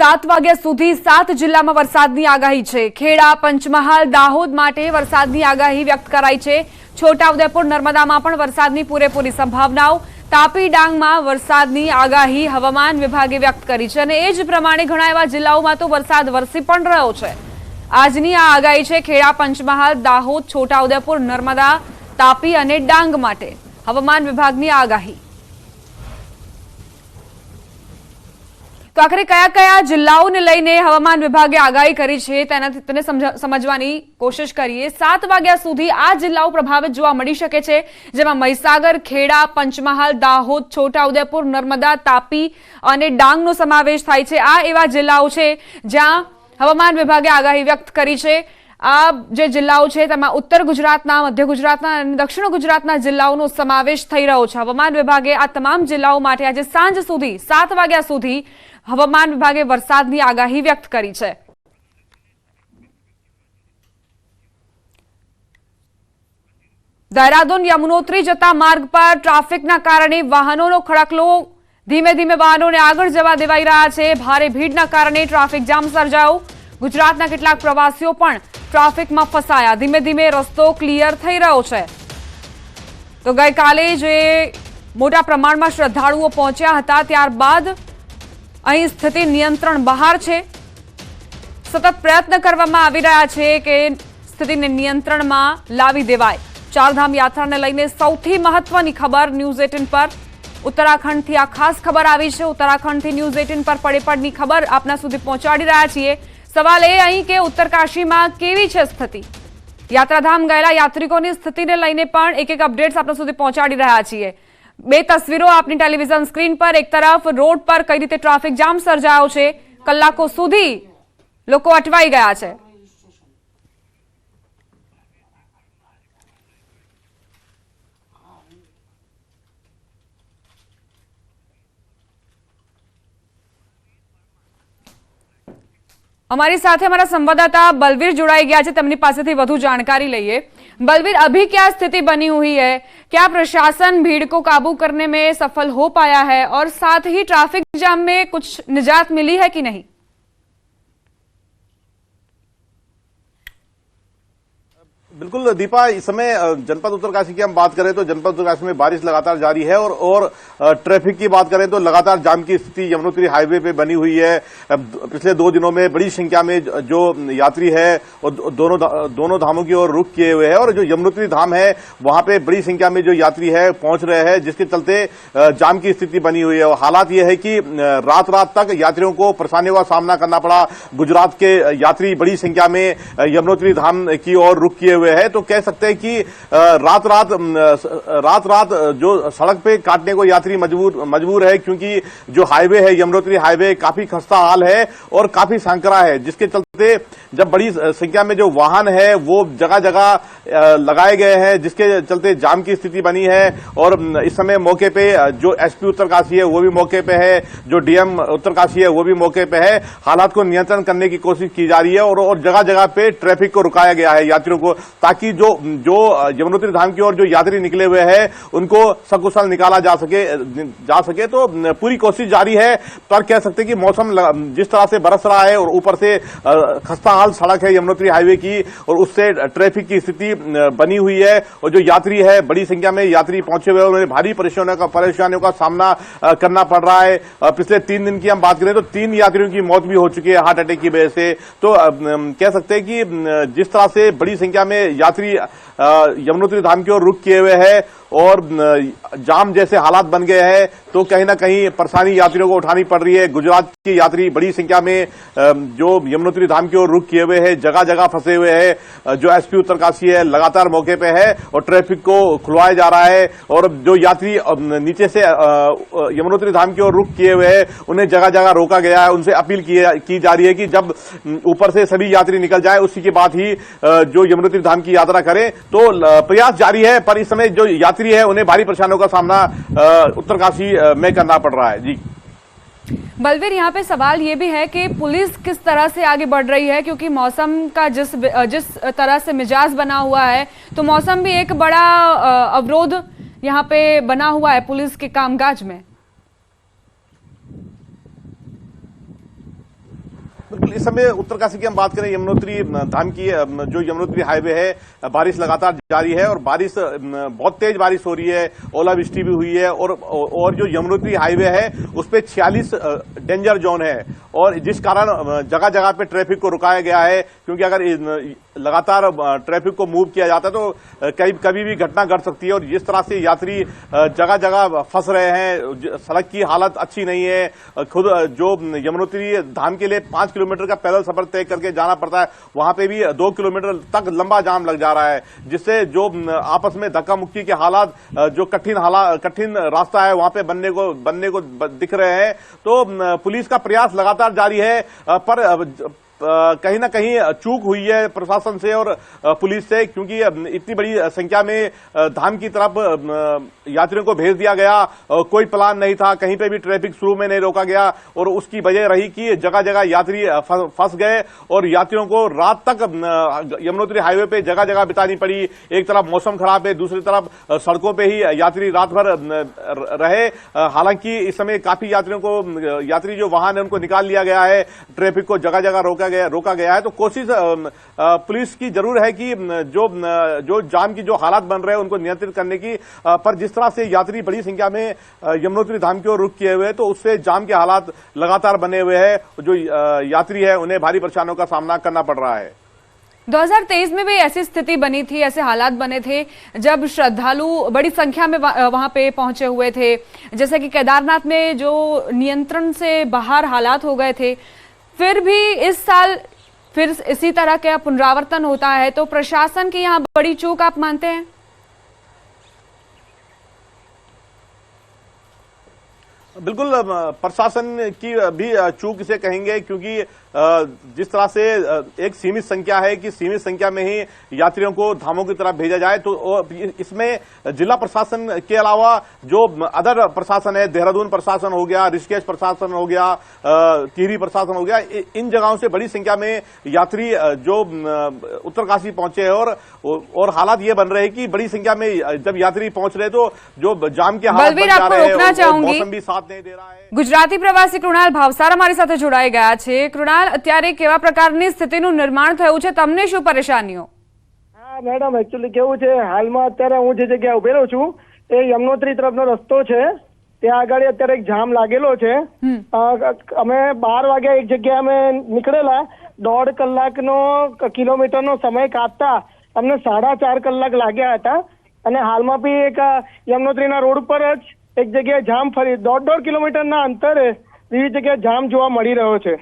7 વાગ્યા સુધી 7 જિલ્લામાં વરસાદની આગાહી છે। ખેડા, પંચમહાલ, દાહોદ માટે વરસાદની આગાહી વ્યક્ત કરાઈ છે। છોટાઉદેપુર, નર્મદામાં પણ વરસાદની પૂરેપૂરી સંભાવનાઓ। તાપી, ડાંગમાં વરસાદની આગાહી હવામાન વિભાગે વ્યક્ત કરી છે અને એ જ પ્રમાણે ઘણા એવા જિલ્લાઓમાં તો વરસાદ વરસી પણ રહ્યો છે। આજની આ આગાહી છે ખેડા, પંચમહાલ, દાહોદ, છોટાઉદેપુર, નર્મદા, તાપી અને ડાંગ માટે હવામાન વિભાગની આગાહી। तो आखिर कया कया जिल्लाओने लईने हवामान विभागे आगाही करी छे तेने समझवानी कोशिश करीए। 7 वाग्या सुधी आ जिल्लाओ प्रभावित जोवा मळी शके छे, जेमां महीसागर, खेड़ा, पंचमहाल, दाहोद, छोटाउदेपुर, नर्मदा, तापी अने डांगनो समावेश थाय छे। आ एवा जिल्लाओ छे ज्यां हवामान विभागे आगाही व्यक्त करी छे। आ जे जिल्लाओ छे तेमां उत्तर गुजरातना, मध्य गुजरातना अने दक्षिण गुजरातना जिल्लाओनो समावेश थई रह्यो छे। हवामान विभागे आ तमाम जिल्लाओ माटे आज सांज सुधी 7 वाग्या सुधी हवामान विभागे वरसादनी आगाही व्यक्त करी छे। देहरादून यमुनोत्री जता मार्ग पर ट्राफिकना कारणे वाहनोनो खड़कलो। धीमे धीमे वाहनोने आगळ जवा देवाई रह्या छे। भारे भीड़ना कारणे ट्राफिक जाम सर्जायो। गुजरातना केटलाक प्रवासीओ पण ट्राफिकमां फसाया। धीमे धीमे रस्तो क्लियर थई रह्यो छे। तो गईकाले जे मोटा प्रमाणमां श्रद्धाळुओ पहोंच्या हता त्यारबाद અહીં સ્થિતિ નિયંત્રણ બહાર છે। સતત પ્રયત્ન કરવામાં આવી રહ્યા છે કે સ્થિતિને નિયંત્રણમાં લાવી દેવાય। ચારધામ યાત્રાને લઈને સૌથી મહત્વની ખબર ન્યૂઝ 18 પર ઉત્તરાખંડથી આ ખાસ ખબર આવી છે। ઉત્તરાખંડથી ન્યૂઝ 18 પર પડેપડની ખબર આપના સુધી પહોંચાડી રહ્યા છીએ। સવાલ એ અહીં કે ઉત્તરકાશીમાં કેવી છે સ્થિતિ। યાત્રાધામ ગયેલા યાત્રિકોની સ્થિતિને લઈને પણ એક અપડેટ્સ આપના સુધી પહોંચાડી રહ્યા છીએ। બે તસવીરો આપની ટેલિવિઝન સ્ક્રીન પર। એક તરફ રોડ પર કઈ રીતે ટ્રાફિક જામ સર્જાયો છે, કલાકો સુધી લોકો અટવાઈ ગયા છે। हमारी साथ हमारा संवाददाता बलवीर जुड़ाई गया है, तमनी पासेथी वधु जानकारी लईए। बलवीर, अभी क्या स्थिति बनी हुई है? क्या प्रशासन भीड़ को काबू करने में सफल हो पाया है और साथ ही ट्रैफिक जाम में कुछ निजात मिली है कि नहीं? बिल्कुल दीपा, इस समय जनपद उत्तरकाशी की हम बात करें तो जनपद उत्तरकाशी में बारिश लगातार जारी है और ट्रैफिक की बात करें तो लगातार जाम की स्थिति यमुनोत्री हाईवे पे बनी हुई है। पिछले 2 दिनों में बड़ी संख्या में जो यात्री है और दोनों धामों की ओर रुख किए हुए हैं और जो यमुनोत्री धाम है वहां पे बड़ी संख्या में जो यात्री है पहुंच रहे हैं, जिसके चलते जाम की स्थिति बनी हुई है। और हालात यह है कि रात तक यात्रियों को परेशानियों का सामना करना पड़ा। गुजरात के यात्री बड़ी संख्या में यमुनोत्री धाम की ओर रुख किए है, तो कह सकते हैं कि रात जो सड़क पे काटने को यात्री मजबूर है, क्योंकि जो हाईवे है यमुनोत्री हाईवे काफी खस्ता हाल है और काफी संकरा है, जिसके चलते जब बड़ी संख्या में जो वाहन है वो जगह जगह लगाए गए हैं, जिसके चलते जाम की स्थिति बनी है। और इस समय मौके पे जो एसपी उत्तरकाशी है वो भी मौके पे है, जो डीएम उत्तरकाशी है वो भी मौके पे है। हालात को नियंत्रण करने की कोशिश की जा रही है और जगह जगह पे ट्रैफिक को रुकाया गया है यात्रियों को, ताकि जो यमुनोत्री धाम की ओर जो यात्री निकले हुए हैं उनको सकुशल निकाला जा सके। तो पूरी कोशिश जारी है। पर कह सकते हैं कि मौसम जिस तरह से बरस रहा है और ऊपर से खस्ता हाल सड़क है यमुनोत्री हाईवे की और उससे ट्रैफिक की स्थिति बनी हुई है और जो यात्री है बड़ी संख्या में यात्री पहुंचे हुए उन्हें भारी परेशानियों का सामना करना पड़ रहा है। पिछले 3 दिन की हम बात करें तो 3 यात्रियों की मौत भी हो चुकी है हार्ट अटैक की वजह से। तो कह सकते हैं कि जिस तरह से बड़ी संख्या में यात्री यमुनोत्री धाम की ओर रुख किए हुए हैं और जाम जैसे हालात बन गए हैं, तो कहीं ना कहीं परेशानी यात्रियों को उठानी पड़ रही है। गुजरात के यात्री बड़ी संख्या में जो यमुनोत्री धाम की ओर रुख किए हुए हैं, जगह जगह फंसे हुए हैं। जो एसपी उत्तरकाशी है लगातार मौके पे है और ट्रैफिक को खुलवाया जा रहा है। और जो यात्री नीचे से यमुनोत्री धाम की ओर रुख किए हुए हैं उन्हें जगह जगह रोका गया है। उनसे अपील की जा रही है कि जब ऊपर से सभी यात्री निकल जाए उसी के बाद ही जो यमुनोत्री धाम की यात्रा करें। तो प्रयास जारी है, पर इस समय जो यात्री है उन्हें भारी परेशानियों का सामना उत्तरकाशी में करना पड़ रहा है। जी बलवीर, यहाँ पे सवाल ये भी है कि पुलिस किस तरह से आगे बढ़ रही है, क्योंकि मौसम का जिस तरह से मिजाज बना हुआ है तो मौसम भी एक बड़ा अवरोध यहाँ पे बना हुआ है पुलिस के कामकाज में। बिल्कुल इस समय उत्तरकाशी की हम बात करें, यमुनोत्री धाम की जो यमुनोत्री हाईवे है, बारिश लगातार जारी है और बारिश बहुत तेज बारिश हो रही है, ओलावृष्टि भी हुई है और जो यमुनोत्री हाईवे है उस पे 46 डेंजर जोन है और जिस कारण जगह जगह पे ट्रैफिक को रुकाया गया है, क्योंकि अगर लगातार ट्रैफिक को मूव किया जाता है तो कभी भी घटना घट सकती है। और जिस तरह से यात्री जगह जगह फंस रहे हैं, सड़क की हालत अच्छी नहीं है, खुद जो यमुनोत्री धाम के लिए 5 किलोमीटर का पैदल सफर तय करके जाना पड़ता है, वहां पे भी 2 किलोमीटर तक लंबा जाम लग जा रहा है, जिससे जो आपस में धक्का मुक्की के हालात, जो कठिन रास्ता है वहां पे बनने को दिख रहे हैं। तो पुलिस का प्रयास लगातार जारी है, पर कहीं ना कहीं चूक हुई है प्रशासन से और पुलिस से, क्योंकि इतनी बड़ी संख्या में धाम की तरफ यात्रियों को भेज दिया गया, कोई प्लान नहीं था, कहीं पे भी ट्रैफिक शुरू में नहीं रोका गया और उसकी वजह रही कि जगह जगह यात्री फंस गए और यात्रियों को रात तक यमुनोत्री हाईवे पे जगह जगह बितानी पड़ी। एक तरफ मौसम खराब है, दूसरी तरफ सड़कों पे ही यात्री रात भर रहे। हालांकि इस समय काफी यात्री जो वाहन है उनको निकाल लिया गया है, ट्रैफिक को जगह जगह रोका गया है। तो कोशिश पुलिस की जरूर है कि जो जाम की जो हालात बन रहे हैं उनको नियंत्रित करने की, पर जिस तरह से यात्री बड़ी संख्या में यमुनोत्री धाम की ओर रुख किए हुए हैं तो उससे जाम के हालात लगातार बने हुए हैं। जो यात्री है उन्हें भारी परेशानियों का सामना करना पड़ रहा है। 2023 में भी ऐसी स्थिति बनी थी, ऐसे हालात बने थे जब श्रद्धालु बड़ी संख्या में वहां पे पहुंचे हुए थे, जैसे कि केदारनाथ में जो नियंत्रण से बाहर हालात हो गए थे। फिर भी इस साल फिर इसी तरह का पुनरावर्तन होता है, तो प्रशासन की यहाँ बड़ी चूक आप मानते हैं? बिल्कुल प्रशासन की भी चूक इसे कहेंगे, क्योंकि जिस तरह से एक सीमित संख्या है कि सीमित संख्या में ही यात्रियों को धामों की तरफ भेजा जाए, तो इसमें जिला प्रशासन के अलावा जो अदर प्रशासन है, देहरादून प्रशासन हो गया, ऋषिकेश प्रशासन हो गया, टिहरी प्रशासन हो गया, इन जगहों से बड़ी संख्या में यात्री जो उत्तरकाशी पहुंचे हैं और हालात ये बन रहे हैं कि बड़ी संख्या में जब यात्री पहुंच रहे तो जो जाम के हालात बन जा रहे हैं, मौसम भी साथ नहीं दे रहा है। ગુજરાતી પ્રવાસી કૃણાલ ભાવસાર અમારી સાથે જોડાઈ ગયા છે। કૃણાલ, અત્યારે કેવા પ્રકારની સ્થિતિનું નિર્માણ થયું છે, તમને શું પરેશાનીઓ? હા મેડમ, એકચ્યુઅલી કેવું છે, હાલમાં અત્યારે હું જે જગ્યાએ ઉભેલો છું એ યમનોત્રી તરફનો રસ્તો છે, ત્યાં આગળ અત્યારે એક જામ લાગેલો છે। અમે 12 વાગ્યા એક જગ્યાએ અમે નીકળેલા, 1.5 કલાકનો કિલોમીટરનો સમય કાપતા અમને 4.5 કલાક લાગ્યા હતા અને હાલમાં બી એક યમનોત્રીના રોડ પર જ એક જગ્યાએ જામ ફરી 1.5 કિલોમીટરના અંતરે વિવિધ જગ્યાએ જામ જોવા મળી રહ્યો છે।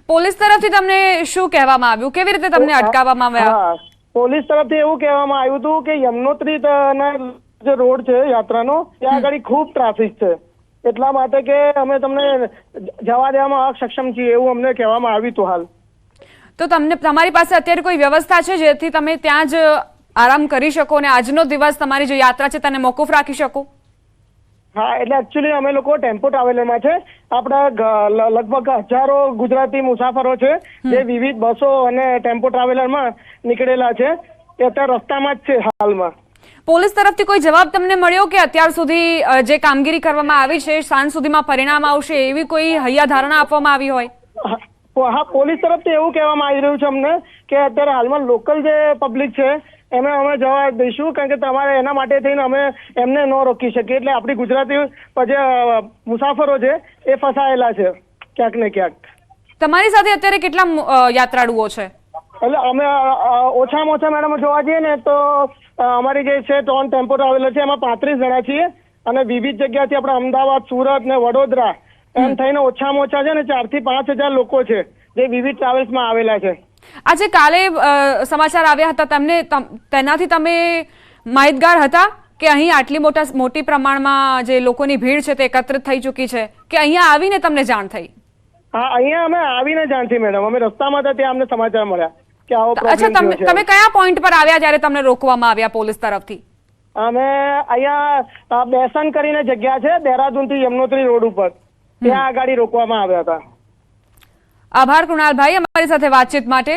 પોલીસ તરફથી તમને શું કહેવામાં આવ્યું? કેવી રીતે તમને અટકાવવામાં આવ્યા? હા, પોલીસ તરફથી એવું કહેવામાં આવ્યું હતું કે યમનોત્રીના જે રોડ છે યાત્રાનો, ત્યાં આગળ ખૂબ ટ્રાફિક છે, એટલા માટે કે અમે તમને જવા દેવામાં અસક્ષમ છીએ એવું અમને કહેવામાં આવ્યું હતું। હાલ તો તમારી પાસે અત્યારે કોઈ વ્યવસ્થા છે જેથી તમે ત્યાં જ આરામ કરી શકો અને આજનો દિવસ તમારી જે યાત્રા છે તેને મોકૂફ રાખી શકો? હા, એટલે એકચ્યુઅલી અમે લોકો ટેમ્પો ટ્રાવેલરમાં છે, આપણા લગભગ હજારો ગુજરાતી મુસાફરો છે જે વિવિધ બસો અને ટેમ્પો ટ્રાવેલરમાં નીકળેલા છે, એ અત્યારે રસ્તામાં જ છે હાલમાં। પોલીસ તરફથી કોઈ જવાબ તમને મળ્યો કે અત્યાર સુધી જે કામગીરી કરવામાં આવી છે સાંજ સુધીમાં પરિણામ આવશે, એવી કોઈ હૈયાધારણા આપવામાં આવી હોય? હા, પોલીસ તરફથી એવું કહેવામાં આવી રહ્યું છે અમને કે અત્યારે હાલમાં લોકલ જે પબ્લિક છે એમને અમે જવા દઈશું, કારણ કે તમારે એના માટે થઈને અમે એમને ન રોકી શકીએ, એટલે આપણી ગુજરાતી જે મુસાફરો છે એ ફસાયેલા છે ક્યાંક ને ક્યાંક। તમારી સાથે અત્યારે કેટલા યાત્રાળુઓ છે? એટલે અમે ઓછામાં ઓછા મેડમ જોવા જઈએ ને તો અમારી જે છે 3 ટેમ્પો ટ્રાવેલર છે, એમાં 35 જણા છીએ અને વિવિધ જગ્યાથી આપણે અમદાવાદ, સુરત ને વડોદરા એમ થઈને ઓછામાં ઓછા છે ને 4 થી 5 હજાર લોકો છે જે વિવિધ ટ્રાવેલ્સમાં આવેલા છે। આજે કાલે સમાચાર આવ્યા હતા તેનાથી તમે માહિતગાર હતા કે અહીં આટલી મોટી પ્રમાણમાં જે લોકોની ભીડ છે તે એકત્રિત થઈ ચૂકી છે, કે અહીંયા આવીને તમને જાણ થઈ? હા, અહીંયા અમે આવીને જાણ થઈ મેડમ, અમે રસ્તામાં હતા ત્યાં અમને સમાચાર મળ્યા કે આવો અચ્છા, તમે કયા પોઈન્ટ પર આવ્યા જ્યારે તમને રોકવામાં આવ્યા પોલીસ તરફથી? અમે અહીંયા બેસન કરીને જગ્યા છે દેહરાદૂનથી યમનોત્રી રોડ ઉપર, ત્યાં આગળ રોકવામાં આવ્યા હતા। આભાર કૃણાલભાઈ અમારી સાથે વાતચીત માટે।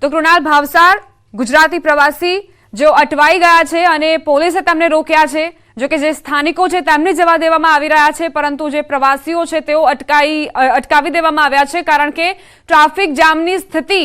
તો કૃણાલ ભાવસાર ગુજરાતી પ્રવાસી जो अटवाई गया है અને પોલીસે તેમને રોક્યા છે, જો કે જે સ્થાનિકો છે તેમને જવા દેવામાં આવી રહ્યા છે, પરંતુ જે પ્રવાસીઓ છે તેઓ અટકાવી દેવામાં આવ્યા છે, કારણ કે ટ્રાફિક જામની સ્થિતિ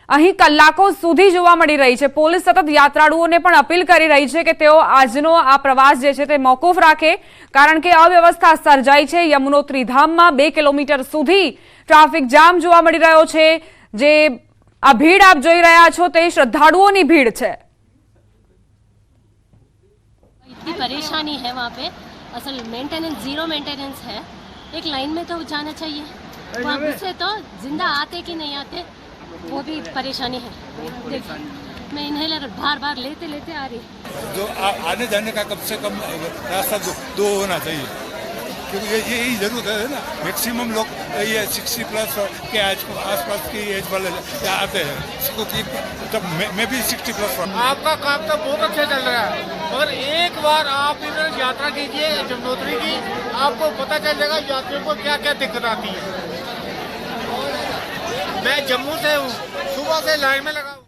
અહીં કલાકો સુધી જોવા મળી રહી છે। પોલીસ સતત યાત્રાળુઓને પણ અપીલ કરી રહી છે કે તેઓ આજનો આ પ્રવાસ જે છે તે મોકૂફ રાખે, કારણ કે અવ્યવસ્થા સર્જાઈ છે। યમુનોત્રી ધામમાં 2 કિલોમીટર સુધી ટ્રાફિક જામ જોવા મળી રહ્યો છે। જે આ ભીડ આપ જોઈ રહ્યા છો તે શ્રદ્ધાળુઓની ભીડ છે। इतनी परेशानी है वहाँ पे, असल मेंटेनेंस जीरो मेंटेनेंस है। एक लाइन में तो जाना चाहिए, वहाँ से तो जिंदा आते कि नहीं आते वो भी परेशानी है। देखिए मैं इन्हेलर बार बार लेते लेते आ रही हूँ। जो आने जाने का कम से कम रास्ता दो होना चाहिए, क्योंकि यही जरूरत है ना। मैक्सिमम लोग ये 60 प्लस के आसपास की एज वाले आते हैं, तब मैं भी 60 प्लस। आपका काम तो बहुत अच्छा चल रहा है, मगर एक बार आप इधर यात्रा कीजिए यमुनोत्री की, आपको पता चल जाएगा यात्रियों को क्या क्या दिक्कत आती है। मैं जम्मू से हूँ, सुबह से लाइन में लगा हूँ।